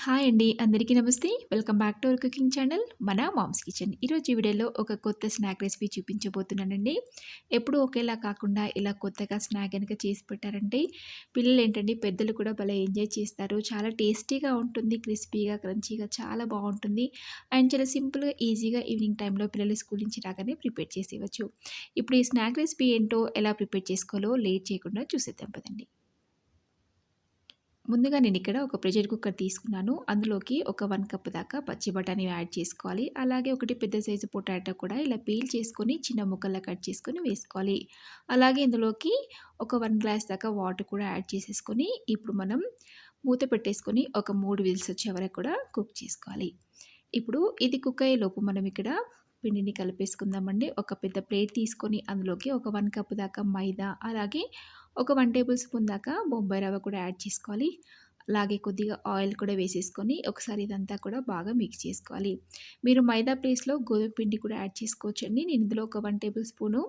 Hi అండి. అందరికీ నమస్తే. Welcome back to our cooking channel మన మామ్స్ కిచెన్. ఈరోజు ఈ వీడియోలో ఒక కొత్త స్నాక్ రెసిపీ చూపించబోతున్నానండి. ఎప్పుడూ ఒకేలా కాకుండా ఇలా కొత్తగా స్నాక్ గనుక చేసి పెట్టారంటే పిల్లలేంటండి పెద్దలు కూడా భలే ఎంజాయ్ చేస్తారు. చాలా టేస్టీగా ఉంటుంది. క్రిస్పీగా, క్రంచీగా చాలా బావుంటుంది. అండ్ చాలా సింపుల్‌గా, ఈజీగా ఈవినింగ్ టైంలో పిల్లలు స్కూల్ నుంచి రాగానే ప్రిపేర్ చేసేయవచ్చు. ఇప్పుడు ఈ స్నాక్ రెసిపీ ఏంటో, ఎలా ప్రిపేర్ చేసుకోవాలో లేట్ చేయకుండా చూసేద్దాం పదండి. ముందుగా నేనిక్కడ ఒక ప్రెషర్ కుక్కర్ తీసుకున్నాను. అందులోకి ఒక 1 కప్ దాకా పచ్చి బఠానీ యాడ్ చేసుకోవాలి. అలాగే ఒకటి పెద్ద సైజు పొటాటో కూడా ఇలా పీల్ చేసుకొని చిన్న ముక్కల్లా కట్ చేసుకొని వేసుకోవాలి. అలాగే ఇందులోకి ఒక 1 గ్లాస్ దాకా వాటర్ కూడా యాడ్ చేసేసుకొని ఇప్పుడు మనం మూత పెట్టేసుకొని ఒక 3 విజిల్స్ వచ్చే వరకు కూడా కుక్ చేసుకోవాలి. ఇప్పుడు ఇది కుక్ అయ్యేలోపు మనం ఇక్కడ పిండిని కలిపేసుకుందామండి. ఒక పెద్ద ప్లేట్ తీసుకొని అందులోకి ఒక 1 కప్ దాకా మైదా, అలాగే ఒక 1 టేబుల్ స్పూన్ దాకా బొంబాయి రవ్వ కూడా యాడ్ చేసుకోవాలి. అలాగే కొద్దిగా ఆయిల్ కూడా వేసేసుకొని ఒకసారి ఇదంతా కూడా బాగా మిక్స్ చేసుకోవాలి. మీరు మైదా ప్లేస్‌లో గోధుమ పిండి కూడా యాడ్ చేసుకోవచ్చండి. నేను ఇందులో ఒక 1 టేబుల్ స్పూను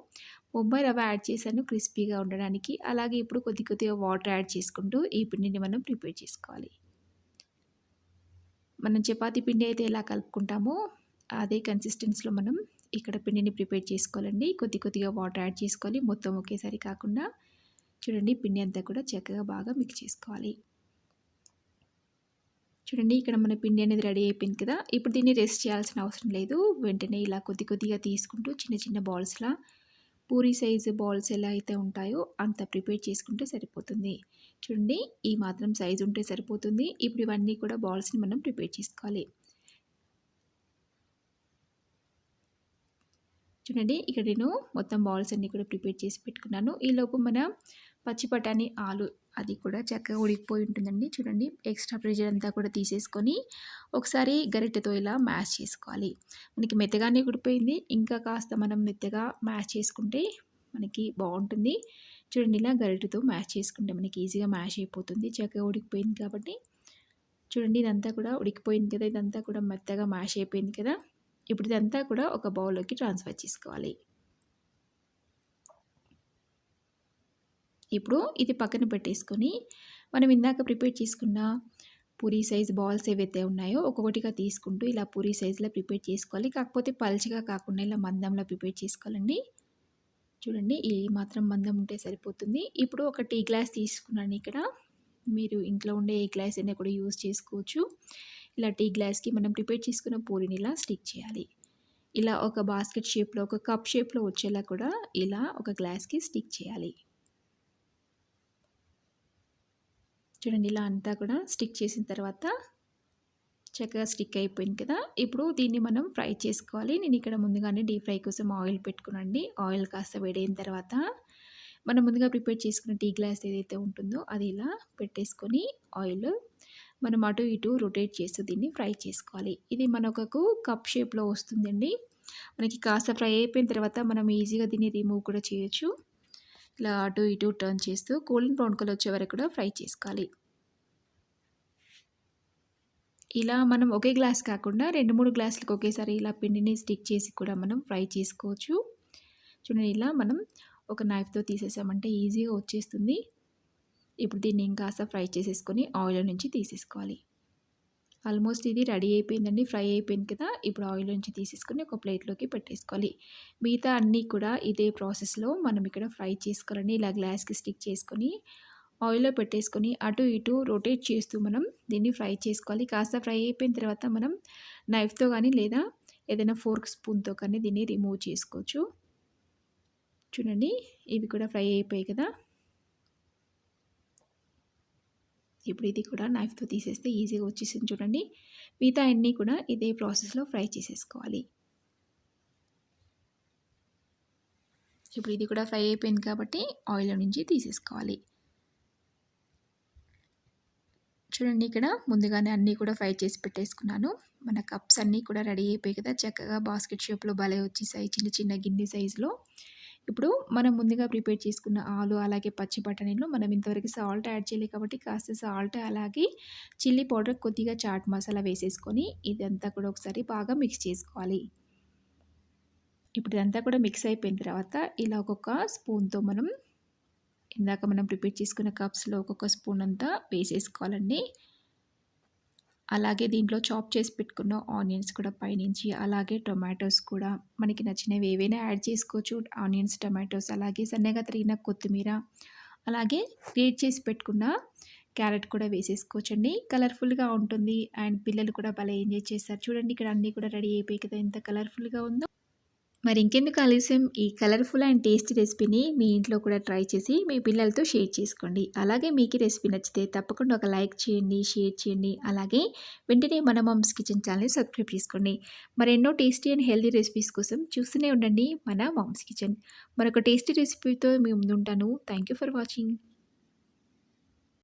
బొంబాయి రవ్వ యాడ్ చేశాను క్రిస్పీగా ఉండడానికి. అలాగే ఇప్పుడు కొద్దిగా వాటర్ యాడ్ చేసుకుంటూ ఈ పిండిని మనం ప్రిపేర్ చేసుకోవాలి. మనం చపాతీ పిండి అయితే ఎలా కలుపుకుంటామో అదే కన్సిస్టెన్సీలో మనం ఇక్కడ పిండిని ప్రిపేర్ చేసుకోవాలండి. కొద్దిగా వాటర్ యాడ్ చేసుకోవాలి. మొత్తం ఒకేసారి కాకుండా చూడండి, పిండి అంతా కూడా చక్కగా బాగా మిక్స్ చేసుకోవాలి. చూడండి, ఇక్కడ మన పిండి అనేది రెడీ అయిపోయింది కదా. ఇప్పుడు దీన్ని రెస్ట్ చేయాల్సిన అవసరం లేదు. వెంటనే ఇలా కొద్దిగా తీసుకుంటూ చిన్న చిన్న బాల్స్‌లా పూరి సైజు బాల్స్ ఎలా అయితే ఉంటాయో అంత ప్రిపేర్ చేసుకుంటే సరిపోతుంది. చూడండి, ఈ మాత్రం సైజు ఉంటే సరిపోతుంది. ఇప్పుడు ఇవన్నీ కూడా బాల్స్‌ని మనం ప్రిపేర్ చేసుకోవాలి. చూడండి, ఇక్కడ నేను మొత్తం బాల్స్ అన్నీ కూడా ప్రిపేర్ చేసి పెట్టుకున్నాను. ఈలోపు మన పచ్చి బఠానీ, ఆలు అది కూడా చక్కగా ఉడికిపోయి ఉంటుందండి. చూడండి, ఎక్స్ట్రా ప్రెషర్ అంతా కూడా తీసేసుకొని ఒకసారి గరిటెతో ఇలా మ్యాష్ చేసుకోవాలి. మనకి మెత్తగానే ఉడికిపోయింది. ఇంకా కాస్త మనం మెత్తగా మ్యాష్ చేసుకుంటే మనకి బాగుంటుంది. చూడండి, ఇలా గరిటెతో మ్యాష్ చేసుకుంటే మనకి ఈజీగా మ్యాష్ అయిపోతుంది. చక్కగా ఉడికిపోయింది కాబట్టి చూడండి, ఇదంతా కూడా ఉడికిపోయింది కదా. ఇదంతా కూడా మెత్తగా మ్యాష్ అయిపోయింది కదా. ఇప్పుడు ఇదంతా కూడా ఒక బౌల్‌లోకి ట్రాన్స్‌ఫర్ చేసుకోవాలి. ఇప్పుడు ఇది పక్కన పెట్టేసుకొని మనం ఇందాక ప్రిపేర్ చేసుకున్న పూరీ సైజ్ బాల్స్ ఏవైతే ఉన్నాయో ఒక్కొక్కటిగా తీసుకుంటూ ఇలా పూరీ సైజ్‌లో ప్రిపేర్ చేసుకోవాలి. కాకపోతే పల్చగా కాకుండా ఇలా మందంలో ప్రిపేర్ చేసుకోవాలండి. చూడండి, ఈ మాత్రం మందం ఉంటే సరిపోతుంది. ఇప్పుడు ఒక టీ గ్లాస్ తీసుకున్నాను ఇక్కడ. మీరు ఇంట్లో ఉండే ఏ గ్లాస్ అయినా కూడా యూజ్ చేసుకోవచ్చు. ఇలా టీ గ్లాస్‌కి మనం ప్రిపేర్ చేసుకున్న పూరీని ఇలా స్టిక్ చేయాలి. ఇలా ఒక బాస్కెట్ షేప్‌లో, ఒక కప్ షేప్‌లో వచ్చేలా కూడా ఇలా ఒక గ్లాస్‌కి స్టిక్ చేయాలి. చూడండి, ఇలా అంతా కూడా స్టిక్ చేసిన తర్వాత చక్కగా స్టిక్ అయిపోయింది కదా. ఇప్పుడు దీన్ని మనం ఫ్రై చేసుకోవాలి. నేను ఇక్కడ ముందుగానే డీప్ ఫ్రై కోసం ఆయిల్ పెట్టుకున్నానండి. ఆయిల్ కాస్త వేడైన తర్వాత మనం ముందుగా ప్రిపేర్ చేసుకున్న టీ గ్లాస్ ఏదైతే ఉంటుందో అది ఇలా పెట్టేసుకొని ఆయిల్ మనం అటు ఇటు రొటేట్ చేస్తూ దీన్ని ఫ్రై చేసుకోవాలి. ఇది మనకు కప్ షేప్‌లో వస్తుందండి. మనకి కాస్త ఫ్రై అయిపోయిన తర్వాత మనం ఈజీగా దీన్ని రిమూవ్ కూడా చేయొచ్చు. ఇలా అటు ఇటు టర్న్ చేస్తూ గోల్డెన్ బ్రౌన్ కలర్ వచ్చే వరకు కూడా ఫ్రై చేసుకోవాలి. ఇలా మనం ఒకే గ్లాస్ కాకుండా 2, 3 గ్లాసులకు ఒకేసారి ఇలా పిండిని స్టిక్ చేసి కూడా మనం ఫ్రై చేసుకోవచ్చు. చూడండి, ఇలా మనం ఒక నైఫ్‌తో తీసేసామంటే ఈజీగా వచ్చేస్తుంది. ఇప్పుడు దీన్ని ఇంకాస్త ఫ్రై చేసేసుకొని ఆయిల్ నుంచి తీసేసుకోవాలి. ఆల్మోస్ట్ ఇది రెడీ అయిపోయిందండి. ఫ్రై అయిపోయింది కదా. ఇప్పుడు ఆయిల్ నుంచి తీసేసుకొని ఒక ప్లేట్‌లోకి పెట్టేసుకోవాలి. మిగతా అన్నీ కూడా ఇదే ప్రాసెస్‌లో మనం ఇక్కడ ఫ్రై చేసుకోవాలండి. ఇలా గ్లాస్‌కి స్టిక్ చేసుకొని ఆయిల్‌లో పెట్టేసుకొని అటు ఇటు రొటేట్ చేస్తూ మనం దీన్ని ఫ్రై చేసుకోవాలి. కాస్త ఫ్రై అయిపోయిన తర్వాత మనం నైఫ్‌తో గానీ లేదా ఏదైనా ఫోర్క్ స్పూన్‌తో కానీ దీన్ని రిమూవ్ చేసుకోవచ్చు. చూడండి, ఇవి కూడా ఫ్రై అయిపోయాయి కదా. ఇప్పుడు ఇది కూడా నైఫ్‌తో తీసేస్తే ఈజీగా వచ్చేసింది చూడండి. మిగతా అన్నీ కూడా ఇదే ప్రాసెస్‌లో ఫ్రై చేసేసుకోవాలి. ఇప్పుడు ఇది కూడా ఫ్రై అయిపోయింది కాబట్టి ఆయిల్‌లో నుంచి తీసేసుకోవాలి. చూడండి, ఇక్కడ ముందుగానే అన్నీ కూడా ఫ్రై చేసి పెట్టేసుకున్నాను. మన కప్స్ అన్నీ కూడా రెడీ అయిపోయాయి కదా. చక్కగా బాస్కెట్ షేప్‌లో భలే వచ్చేసాయి, చిన్న చిన్న గిన్నె సైజులో. ఇప్పుడు మనం ముందుగా ప్రిపేర్ చేసుకున్న ఆలు, అలాగే పచ్చి బఠానీలో మనం ఇంతవరకు సాల్ట్ యాడ్ చేయలేదు కాబట్టి కాస్త సాల్ట్, అలాగే చిల్లీ పౌడర్, కొద్దిగా చాట్ మసాలా వేసేసుకొని ఇదంతా కూడా ఒకసారి బాగా మిక్స్ చేసుకోవాలి. ఇప్పుడు ఇదంతా కూడా మిక్స్ అయిపోయిన తర్వాత ఇలా ఒక్కొక్క స్పూన్‌తో ఇందాక మనం ప్రిపేర్ చేసుకున్న కప్స్‌లో ఒక్కొక్క స్పూన్ అంతా వేసేసుకోవాలండి. అలాగే దీంట్లో చాప్ చేసి పెట్టుకున్న ఆనియన్స్ కూడా పైనుంచి, అలాగే టొమాటోస్ కూడా మనకి నచ్చినవి ఏవైనా యాడ్ చేసుకోవచ్చు. ఆనియన్స్, టొమాటోస్ అలాగే సన్నగా తరిగిన కొత్తిమీర, అలాగే గ్రేట్ చేసి పెట్టుకున్న క్యారెట్ కూడా వేసేసుకోవచ్చండి. కలర్‌ఫుల్‌గా ఉంటుంది. అండ్ పిల్లలు కూడా భలే ఎంజాయ్ చేస్తారు. చూడండి ఇక్కడ అన్నీ కూడా రెడీ అయిపోయాయి కదా! ఎంత కలర్‌ఫుల్‌గా ఉందో. మరి ఇంకెందుకు ఆలస్యం, ఈ కలర్‌ఫుల్ అండ్ టేస్టీ రెసిపీని మీ ఇంట్లో కూడా ట్రై చేసి మీ పిల్లలతో షేర్ చేసుకోండి. అలాగే మీకు ఈ రెసిపీ నచ్చితే తప్పకుండా ఒక లైక్ చేయండి, షేర్ చేయండి. అలాగే వెంటనే మన మామ్స్ కిచెన్ ఛానల్‌ని సబ్స్క్రైబ్ చేసుకోండి. మరెన్నో టేస్టీ అండ్ హెల్తీ రెసిపీస్ కోసం చూస్తూనే ఉండండి మన మామ్స్ కిచెన్. మరొక టేస్టీ రెసిపీతో మీ ముందుంటాను. Thank you for watching.